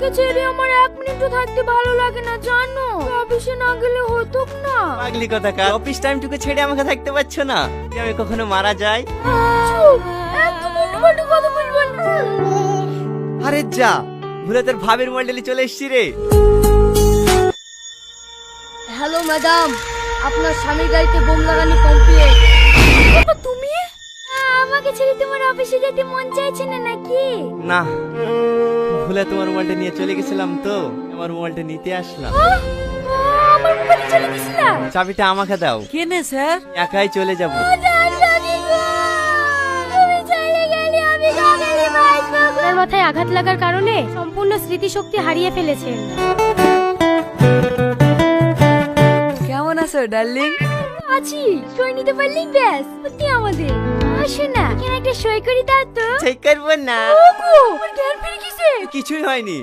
তোমাকে ছেড়ে আমার এক মিনিটও থাকতে ভালো লাগে না জানো। অফিসে না গেলে হতো না। পাগলি কথা কার অফিস টাইমটুকু ছেড়ে আমাকে থাকতে পারছো না? যদি আমি কখনো মারা যাই? চুপ, একদম উল্টোপাল্টা কথা বলবো না। আরে যা, ভুলে তোর ভাবের মন্ডলী চলে এসছি রে। হ্যালো ম্যাডাম, আপনার স্বামীর গাড়িতে বোম লাগানো কমপ্লিট। তুমি আমাকে ছেড়ে তোমার অফিসে যেতে মন চাইছে না নাকি? না, ভুলে তোমার মোবাইলটা নিয়ে চলে গেছিলাম তো, আমার মোবাইলটা নিতে আসলাম। আমার মোবাইলে চলে গেছিলা? চাবিটা আমাকে দাও। কেনে স্যার? একাই চলে যাব। তার মাথায় আঘাত লাগার কারণে সম্পূর্ণ স্মৃতিশক্তি হারিয়ে ফেলেছেন। কেমন আছো ডার্লিং? আছি, সই নিতে পারলেই ব্যাস সত্যি আমাদের। আসো না, কেন একটা সই করি দাও তো। ঠিক করবো না। ওগো, ওর জ্ঞান ফিরে গেছে। কিছুই হয়নি।